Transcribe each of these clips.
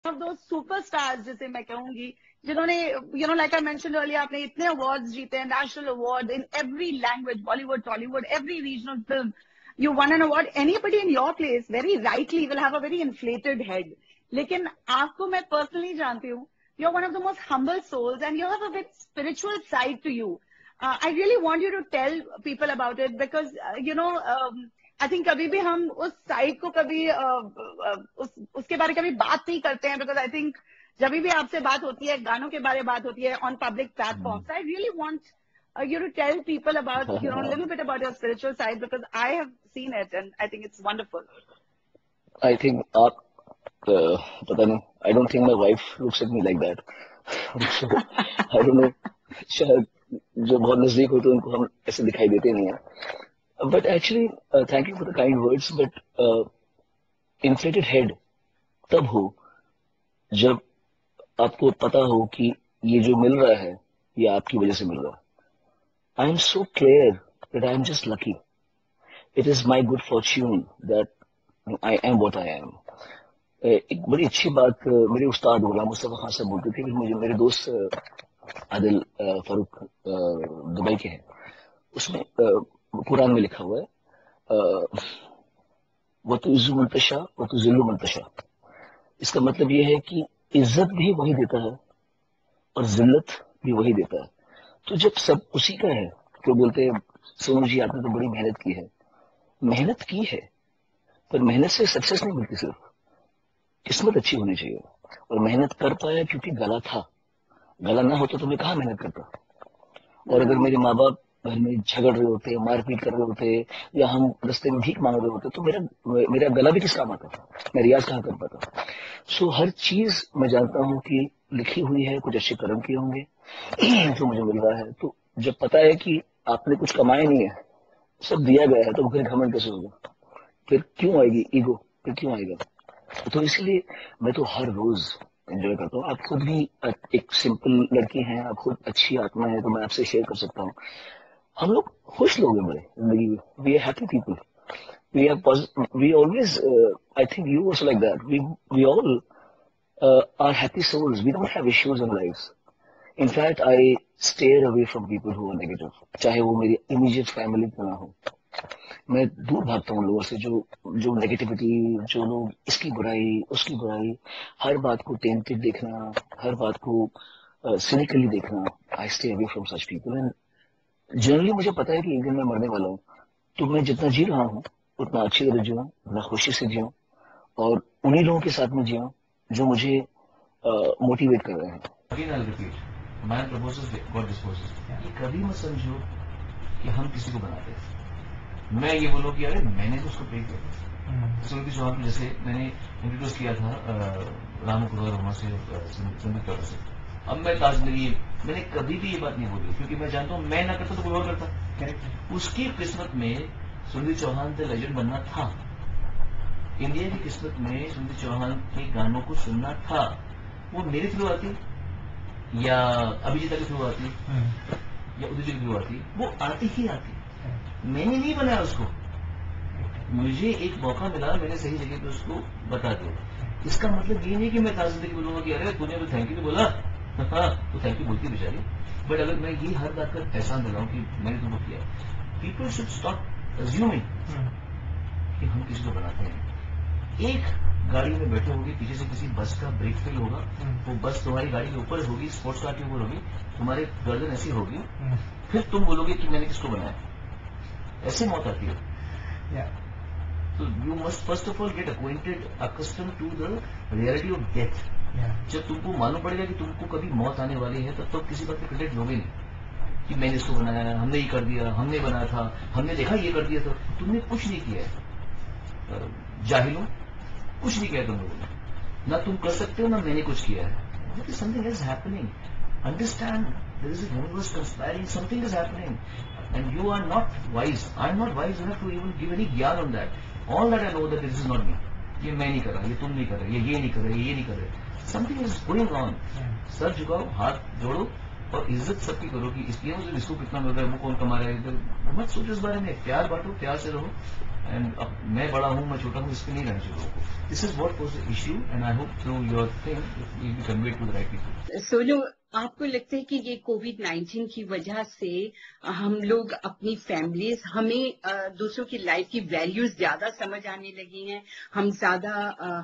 Of दो superstars जिसे मैं कहूंगी, जिन्होंने लाइक आई मेंशन अर्लियर, आपने इतने अवार्ड्स जीते हैं, national award in every language, Bollywood, Tollywood, every regional film, you won an award. Anybody in your place very rightly will have a very inflated head. लेकिन आपको मैं personally जानती हूँ, you're one of the most humble souls and you have a very spiritual side to you. I really want you to tell people about it because I think कभी भी हम उस side को कभी उसके बारे कभी बात नहीं करते हैं, because I think जब भी आपसे बात होती है, गानों के बारे में बात होती है on public platforms, I really want you to tell people about, a little bit about your spiritual side because I have seen it and I think it's wonderful. I think पता नहीं, I don't think my wife looks at me like that. So, I don't know, शायद जो बहुत नजदीक हो तो उनको हम ऐसे दिखाई देते नहीं है. But actually, thank you for the kind words. But inflated head तब हो जब आपको पता हो कि ये जो मिल रहा है ये आपकी वजह से मिल रहा है. I am so clear that I am just lucky. It is my good fortune that I am what I am. एक बड़ी अच्छी बात मेरे उस्ताद गुलाम मुस्तफा खान साहब बोलते थे कि मुझे, मेरे दोस्त आदिल फारूक दुबई के हैं, उसमें कुरान में लिखा हुआ है वतुइज़्ज़ु मुंतशा वतुज़िल्लु मुंतशा. इसका मतलब ये है कि इज्जत भी वही देता है और जिल्लत भी वही देता है. तो जब सब उसी का है तो बोलते हैं सोनू जी आपने तो बड़ी मेहनत की है, पर मेहनत से सक्सेस नहीं मिलती, सिर्फ किस्मत अच्छी होनी चाहिए. और मेहनत कर पाया क्योंकि गला था, गला ना होता तो मैं कहाँ मेहनत करता. और अगर मेरे माँ बाप घर में झगड़ रहे होते, मारपीट कर रहे होते, या हम रास्ते में भीख मांग रहे होते, तो मेरा गला भी किस काम आता, मैं रियाज कहाँ कर पाता. सो हर चीज मैं जानता हूँ कि लिखी हुई है, कुछ अच्छे कर्म किए होंगे जो मुझे मिल रहा है. तो जब पता है कि आपने कुछ कमाया नहीं है, सब दिया गया है, तो फिर घमंड कैसे होगा, फिर क्यों आएगी ईगो, फिर क्यों आएगा. तो इसलिए मैं तो हर रोज एंजॉय करता हूँ. आप खुद भी एक सिंपल लड़की हैं, आप खुद अच्छी आत्मा है, तो मैं आपसे शेयर कर सकता हूँ. हम लोग खुश लोग हैं बड़े जिंदगी में. We are happy people. We always, I think you also like that. We all are happy souls. We don't have issues in life. In fact, I steer away from people who are negative. चाहे वो मेरी immediate family क्यों ना हो, मैं दूर भागता हूँ लोगों से जो नेगेटिविटी, जो लोग इसकी बुराई उसकी बुराई, हर बात को टेंटेड देखना, हर बात को सिनिकली देखना. I stay away from such people. And generally मुझे पता है कि एक दिन मैं मरने वाला हूँ, तो मैं जितना जी रहा हूँ उतना अच्छी तरह जीऊँ, उतना खुशी से जीऊँ, और उन्हीं लोगों के साथ में जीऊँ जो मुझे मोटिवेट कर रहे हैं. Again, I'll repeat. Man proposes, God disposes. ये कभी मत समझो कि हम किसी को बनाते हैं. मैं ये बोलूँ कि अरे मैंने तो उसको पे किया. सुनीति चौहान को जैसे मैंने इंट्रोड्यूस किया था रामू कुमार वर्मा से, संदीप चौहान से. अब मैं ताजमहल, मैंने कभी भी ये बात नहीं बोली क्योंकि मैं जानता हूँ मैं ना करता तो कोई और करता. उसकी किस्मत में सुनीति चौहान से लेजेंड बनना था. इंडिया की किस्मत में सुनीति चौहान के गानों को सुनना था. वो मेरे थ्रू आती या अभिजीता के थ्रू आती या उदित के थ्रू आती, वो आती ही आती. मैंने नहीं बनाया उसको, मुझे एक मौका मिला, मैंने सही जगह पे उसको बता दिया. इसका मतलब ये नहीं कि मैं ताज़िंदगी बोलूंगा कि अरे तूने तो थैंक यू बोला, हाँ तो थैंक यू बोलती बेचारी. बट अगर मैं ये हर बात का एहसान दिलाऊं कि मैंने तुमको किया, पीपल शुड स्टॉप अज्यूमिंग कि हम किसी को बनाते हैं. एक गाड़ी में बैठे होगी, पीछे से किसी बस का ब्रेक फेल होगा, वो बस तुम्हारी गाड़ी के ऊपर होगी, स्पोर्ट्स कार के ऊपर होगी, तुम्हारे गर्दन ऐसी होगी, फिर तुम बोलोगे कि मैंने किसको बनाया. ऐसे मौत आती है. तो you must first of all get acquainted, accustom to the reality of death. जब तुमको मालूम पड़ेगा कि तुमको कभी मौत आने वाली है, तब तो किसी बात पे क्रेडिट लोगे नहीं कि मैंने इसको बनाया, हमने ये कर दिया, हमने बनाया था, हमने देखा ये कर दिया. तो तुमने कुछ नहीं किया है. जाहिलों, कुछ नहीं किया तुम लोगों ने, ना तुम कर सकते हो ना मैंने कुछ किया है. What is something is happening? Understand, there is a universe conspiring, something is happening and you are not wise. I am not wise enough to even give any ज्ञान on that. All that I know that this is not me. ये मैं नहीं कर रहा, ये तुम नहीं कर रहे, ये नहीं कर रहे, ये नहीं कर रहे. Something is going on. सर झुकाओ, हाथ जोड़ो और इज्जत सबकी करो कि इसलिए मुझे इसको कितना मिल रहा है, वो कौन कमा रहा है. इधर मत सोचो इस बारे में. प्यार बांटो, प्यार से रहो, एंड अब मैं बड़ा हूँ, मैं छोटा हूँ, इस पर नहीं रहना चाहिए लोगों को. This is what was the issue and I hope through your thing it will be conveyed to the right people. Sonu, आपको लगता है कि ये कोविड-19 की वजह से हम लोग अपनी फैमिलीज, हमें दूसरों की लाइफ की वैल्यूज ज्यादा समझ आने लगी हैं, हम ज्यादा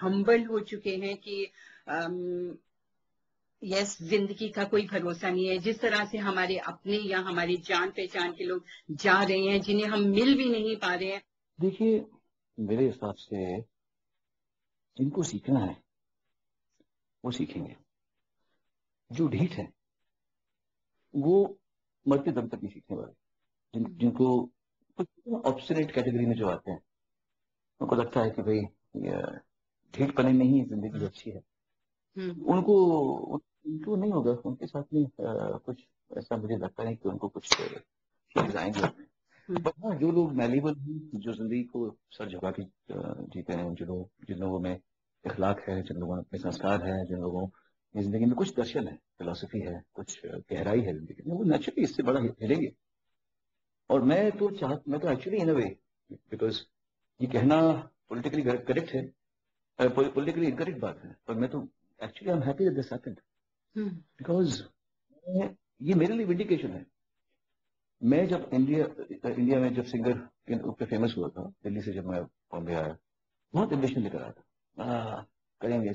हम्बल हो चुके हैं कि यस, जिंदगी का कोई भरोसा नहीं है. जिस तरह से हमारे अपने या हमारे जान पहचान के लोग जा रहे हैं, जिन्हें हम मिल भी नहीं पा रहे हैं. देखिए, मेरे हिसाब से जिनको सीखना है वो सीखेंगे. जो ढीठ है वो मरते दम तक नहीं सीखने वाले. जिनको ऑब्स्टिनेट कैटेगरी में जो आते हैं, उनको लगता है कि भाई ढीठ पने में ही जिंदगी अच्छी है, उनको उनको नहीं होगा. उनके साथ में कुछ ऐसा मुझे लगता है कि उनको कुछ आएंगे. बट हाँ, जो लोग मैलेबल हैं, जो जिंदगी को सर झुका के जीते हैं, जिन लोगों में इखलाक है, जिन लोगों में संस्कार है, जिन लोगों की जिंदगी में कुछ दर्शन है, फिलोसफी है, कुछ गहराई है जिंदगी में, वो नेचुरली इससे बड़ा हिलेंगे. और मैं तो actually in a way, because ये कहना पॉलिटिकली करेक्ट है, पॉलिटिकली इनकरेक्ट बात है, पर मैं तो actually I am happy that this happened, because ये मेरे लिए विंडिकेशन है. मैं जब इंडिया में जब सिंगर के रूप में फेमस हुआ था, दिल्ली से जब मैं बॉम्बे आया, बहुत एम्बिशन लेकर आया था. करेंगे,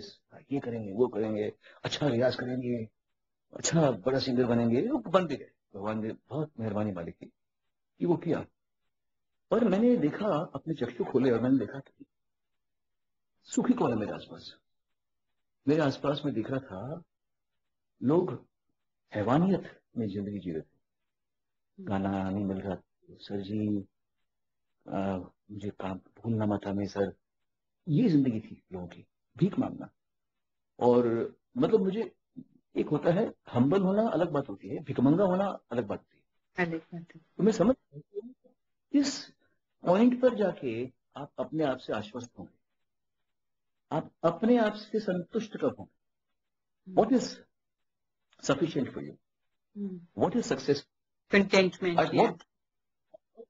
ये करेंगे, वो करेंगे, अच्छा रियाज करेंगे, अच्छा बड़ा सिंगर बनेंगे. वो बन भी गए. भगवान ने बहुत मेहरबानी मालिक की कि वो किया. पर मैंने देखा, अपने चक्षु खोले और मैंने देखा कि सुखी कौन है मेरे आसपास. मेरे आसपास में दिख रहा था लोग हैवानियत में जिंदगी जी रहे थे. गाना नहीं मिल रहा, सर जी मुझे काम भूलना मत हमें सर. ये जिंदगी थी लोगों की, भीख मांगना. और मतलब मुझे एक होता है हम्बल होना, अलग बात होती है, भिकमंगा होना अलग बात होती है. तो मैं समझ इस पॉइंट पर जाके आप अपने आप से आश्वस्त होंगे, आप अपने आप से संतुष्ट कब होंगे. What is sufficient for you, what is success, contentment. at what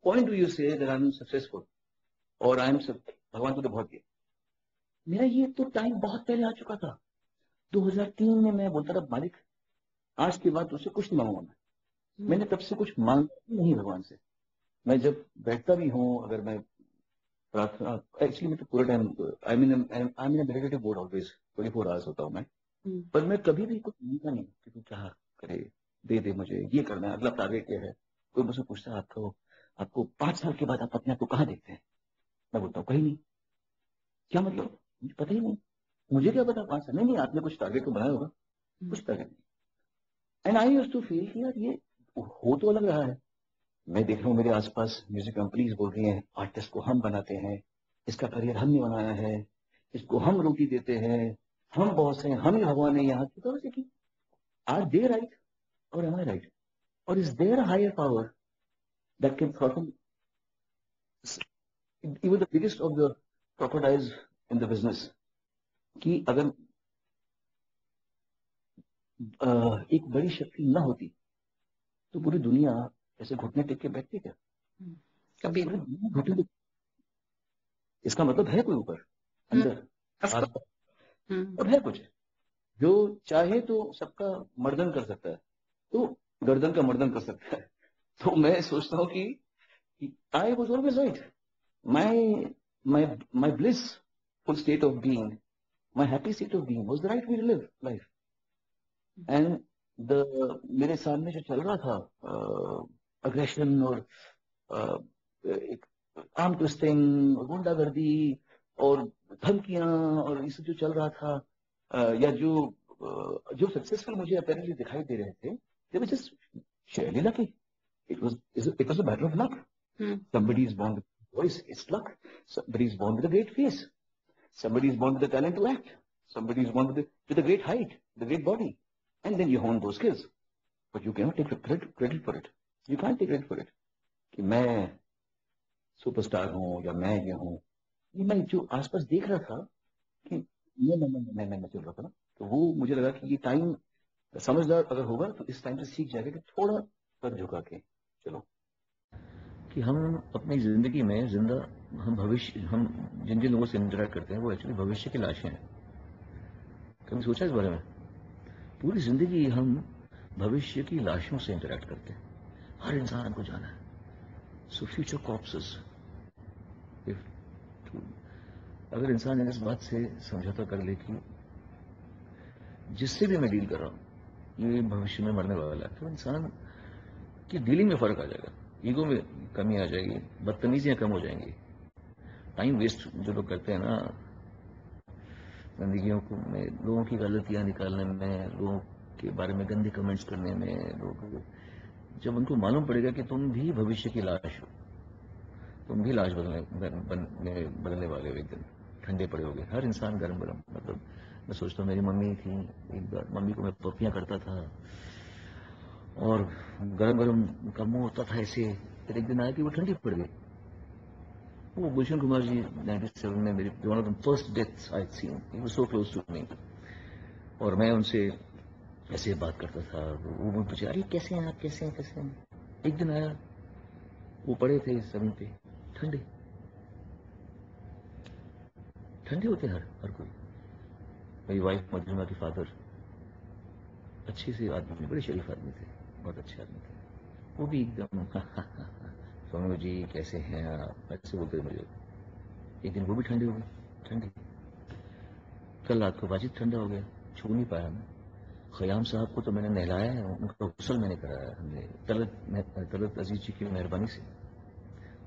point do you say that I am successful or I am भगवान को तो बहुत दिया. मेरा ये तो टाइम बहुत पहले आ चुका था. 2003 में मैं बोलता था मालिक आज के बाद उससे कुछ नहीं मांगूंगा. मैंने तब से कुछ मांगा नहीं भगवान से. मैं जब बैठता भी हूँ, अगर मैं प्रार्थना, एक्चुअली मैं तो पूरा time I mean meditative mode always 24 hours होता हूँ मैं. पर मैं कभी भी कुछ मांगता नहीं कि तू क्या करे, दे मुझे, ये करना है, अगला टारगेट क्या है. कोई मुझसे पूछता है आपको 5 साल के बाद आप अपने आप को कहाँ देखते हैं, मैं बोलता हूँ कहीं नहीं. क्या मतलब, मुझे पता ही नहीं. मुझे क्या पता 5 साल. नहीं, आपने कुछ टारगेट तो बनाया होगा. कुछ टारगेट नहीं. And I used to feel कि यार ये हो तो अलग रहा है. मैं देख रहा हूँ मेरे आसपास म्यूजिक कंपनीज बोल रही हैं आर्टिस्ट को हम बनाते हैं, इसका करियर हमने बनाया है, इसको हम रोटी देते हैं, हम बॉस हैं, हम ही भगवान है यहाँ की. तो कि आर दे राइट और एम आई राइट, और is there a higher power that can threaten even the biggest of the crocodiles in the business. कि अगर एक बड़ी शक्ति न होती तो पूरी दुनिया ऐसे घुटने टेक के बैठती क्या. कभी घुटने, इसका मतलब है कोई ऊपर अंदर और है कुछ जो चाहे तो सबका मर्दन कर सकता है, तो गर्दन का मर्दन कर सकता है. तो मैं सोचता हूँ कि I was always right. My blissful state of being, my happy state of being was the right way to live life. And मेरे सामने जो चल रहा था अग्रेशन और एक आर्म ट्विस्टिंग, गुंडागर्दी और धमकियां और ये सब जो चल रहा था, या जो सक्सेसफुल मुझे अपेरेंटली दिखाई दे रहे थे, they were just surely lucky. It was a matter of luck. Somebody is born with a voice, it's luck. Somebody is born with a great face. Somebody is born with the talent to act. Somebody is born with a great height, with a great body. And then you hone those skills. But you cannot take credit for it. You can't take credit for it. कि मैं superstar हूँ या मैं ये हूँ. ये मैं जो आसपास देख रहा था कि मैं चल रहा था ना, तो वो मुझे लगा कि ये टाइम समझदार अगर होगा तो इस टाइम से सीख जाएगा कि थोड़ा सर झुका के चलो. कि हम अपनी जिंदगी में हम भविष्य, हम जिन जिन लोगों से इंटरेक्ट करते हैं वो एक्चुअली भविष्य की लाशें हैं। कभी सोचा इस बारे में? पूरी जिंदगी हम भविष्य की लाशों से इंटरेक्ट करते हैं। हर इंसान को जाना है। So future corpses. अगर इंसान इस बात से समझौता कर ले कि जिससे भी मैं डील कर रहा हूं ये भविष्य में मरने वाला है, तो इंसान की डीलिंग में फर्क आ जाएगा, ईगो में कमी आ जाएगी, बदतमीजियां कम हो जाएंगी। टाइम वेस्ट जो लोग करते हैं ना जिंदगियों को में, लोगों की गलतियां निकालने में, लोगों के बारे में गंदे कमेंट्स करने में, लोग जब उनको मालूम पड़ेगा कि तुम भी भविष्य की लाश हो, तुम भी लाश बदलने वाले हो, एक दिन ठंडे पड़े होगे। हर इंसान गर्म गर्म, मतलब मैं सोचता हूँ मेरी मम्मी थी, एक बार मम्मी को मैं पपियां करता था और गरम गरम का मुंह होता था ऐसे, फिर एक दिन आया कि वो ठंडी पड़ गई। वो गुलशन कुमार जी 97 में मेरी one of the first deaths I seen, he was so close to me, और मैं उनसे ऐसे बात करता था। वो मुझे पूछे, अरे कैसे हैं आप, कैसे हैं, कैसे हैं? एक दिन आया, वो पड़े थे जमीन पे, ठंडे ठंडे होते हैं हर कोई। मेरी वाइफ मजलूमा के फादर अच्छे से आदमी थे, बड़े शरीफ आदमी थे, बहुत अच्छे आदमी थे। वो भी एकदम सोनू जी कैसे हैं आप, ऐसे बोलते थे मुझे। एक दिन वो भी ठंडी हो गई, ठंडी। कल रात को वाजिद ठंडा हो गया, छू नहीं पाया मैं। खयाम साहब को तो मैंने नहलाया है, उनका गुस्ल मैंने कराया हमने, तलत अजीज जी की मेहरबानी से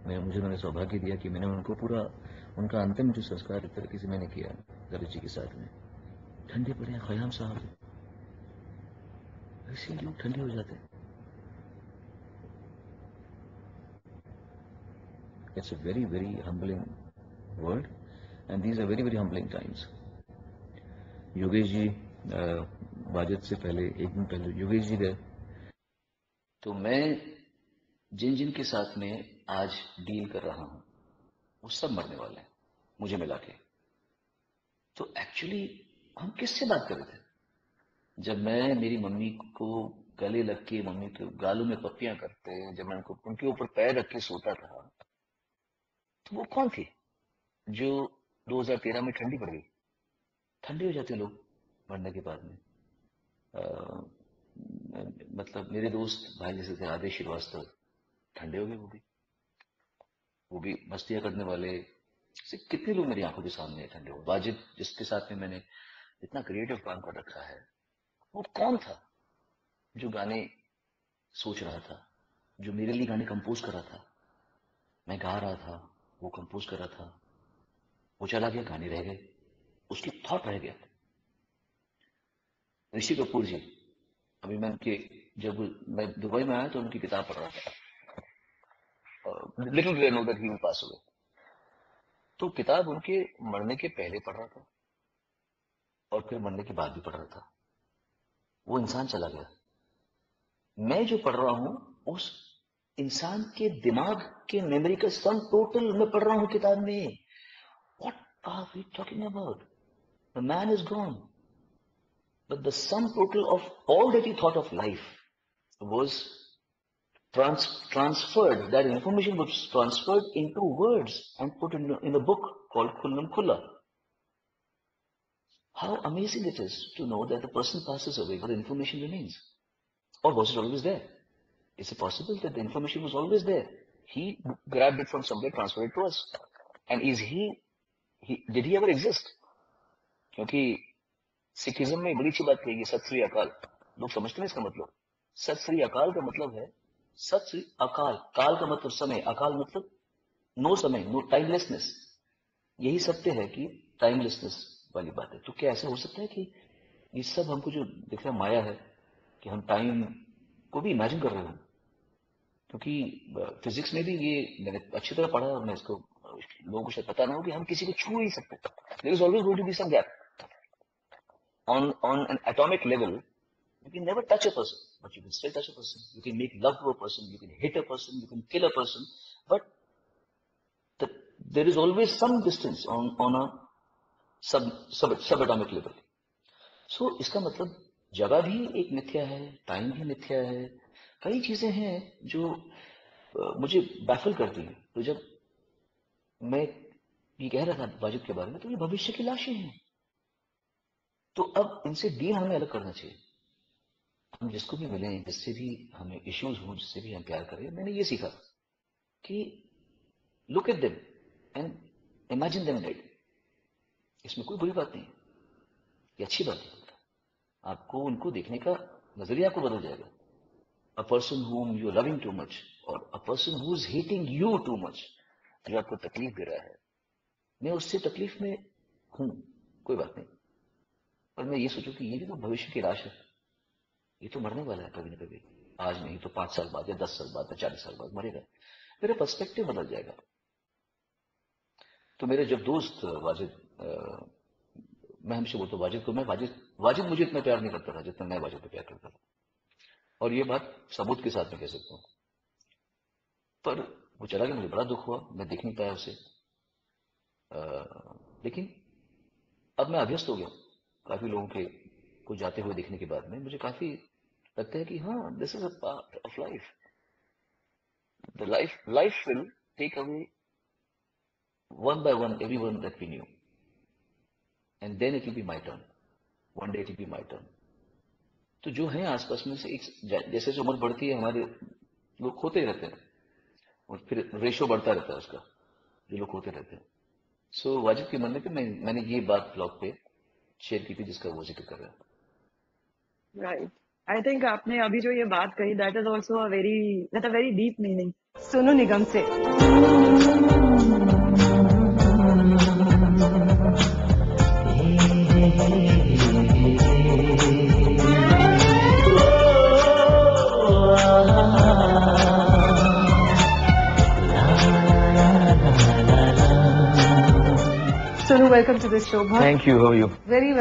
मुझे उन्होंने सौभाग्य दिया कि मैंने उनको पूरा, उनका अंतिम जो संस्कार एक तरीके से मैंने किया तलत जी के साथ में। ठंडे पड़े हैं खयाम साहब, ऐसे लोग ठंडे हो जाते हैं। It's a very, very humbling world, and these are very, very humbling times. Yogesh ji Wajid से पहले, एक दिन पहले योगेश जी गए, तो मैं जिन जिन के साथ में आज डील कर रहा हूं वो सब मरने वाले हैं मुझे मिला के। तो एक्चुअली हम किससे बात कर रहे थे? जब मैं मेरी मम्मी को गले लग के, मम्मी के गालों में पप्पियां करते, जब मैं उनके ऊपर पैर रख के सोता था, तो वो कौन थे जो 2013 में ठंडी पड़ गई? ठंडे हो जाते हैं लोग मरने के बाद में। मतलब मेरे दोस्त भाई जैसे थे आदेश श्रीवास्तव, ठंडे हो गए वो भी मस्तियां करने वाले से कितने लोग मेरी आंखों के सामने ठंडे हो। वाजिद जिसके साथ में मैंने इतना क्रिएटिव काम कर रखा है, वो कौन था जो गाने सोच रहा था, जो मेरे लिए गाने कंपोज कर रहा था? मैं गा रहा था, वो कंपोज कर रहा था, वो चला गया, गाने रह गए, उसकी थॉट रह गया। ऋषि कपूर जी, अभी मैं जब मैं दुबई में आया तो उनकी किताब पढ़ रहा था, little did I know that he will pass away. तो किताब उनके मरने के पहले पढ़ रहा था और फिर मरने के बाद भी पढ़ रहा था। वो इंसान चला गया, मैं जो पढ़ रहा हूं उस इंसान के दिमाग के मेमोरी का सम टोटल मैं पढ़ रहा हूं किताब में। What are we talking about? The man is gone, but the sum total of all that he thought of life was transferred. That information was transferred into words and put in a book called Khullum Khulla. How amazing it is to know that the person passes away but the information remains. Or was it always there? Is it possible that the information was always there? He grabbed it from somewhere, transferred it to us. And did he ever exist? क्योंकि Sikhism में बड़ी अच्छी बात कही, सत श्री अकाल। लोग समझते हैं इसका मतलब। सत श्री अकाल का मतलब है, सत श्री अकाल, काल का मतलब समय, अकाल मतलब नो समय, नो टाइमलेसनेस। यही सत्य है कि टाइमलेसनेस वाली बात है। तो क्या ऐसा हो सकता है कि ये सब हमको जो दिख रहा माया है, कि हम टाइम को भी इमेजिन कर रहे हो? क्योंकि फिजिक्स में भी ये मैंने अच्छी तरह पढ़ा, और मैं इसको लोगों को शायद पता ना हो कि हम किसी को छू ही सकते। There is always going to be some gap on an atomic level. You can never touch a person, but you can still touch a person. You can make love to a person, you can hit a person, you can kill a person, but there is always some distance on a subatomic level. So इसका मतलब जगह भी एक मिथ्या है, time भी मिथ्या है, कई चीजें हैं जो मुझे बैफल करती हैं। तो जब मैं ये कह रहा था वाजिद के बारे में, तो ये भविष्य की लाशें हैं। तो अब इनसे डील हमें अलग करना चाहिए। हम जिसको भी मिलें, जिससे भी हमें इश्यूज हो, जिससे भी हम प्यार करें, मैंने ये सीखा कि look at them and imagine them dead. इसमें कोई बुरी बात नहीं है, ये अच्छी बात है। आपको उनको देखने का नजरिया आपको बदल जाएगा। A person whom you are loving too much और a person who is hating you too much, जो आपको तकलीफ दे रहा है, मैं उससे तकलीफ में हूं, कोई बात नहीं, पर मैं ये सोचूं कि ये भी तो भविष्य की लाश है, ये तो मरने वाला है कभी ना कभी, आज नहीं तो 5 साल बाद या 10 साल बाद या 40 साल बाद मरेगा। मेरा पर्सपेक्टिव बदल जाएगा। तो मेरे जब दोस्त वाजिद, मैं हमेशा बोलता हूँ वाजिद को, मैं वाजिद मुझे इतना प्यार नहीं करता था जितना मैं वाजिद को प्यार करता था, और ये बात सबूत के साथ में कह सकता हूँ। पर वो चला गया, मुझे बड़ा दुख हुआ, मैं देख नहीं पाया उसे। लेकिन अब मैं अभ्यस्त हो गया काफी लोगों के को जाते हुए देखने के बाद में। मुझे काफी लगता है कि हाँ, this is a part of life. The life will take away one by one everyone that we knew, and then it will be my turn. One day it will be my turn. तो जो है आसपास में से, एक जैसे जैसे उम्र बढ़ती है हमारे, लोग खोते ही रहते हैं और फिर रेशो बढ़ता रहता है उसका, जो लोग खोते रहते हैं। सो वाजिद के मन में मैंने ये बात ब्लॉग पे शेयर की थी जिसका वो जिक्र कर रहा है। राइट, आई थिंक आपने अभी जो ये बात कही, that is also a very deep meaning. Sonu Nigam से Sonu, welcome to the show. Thank you. How are you? Very well.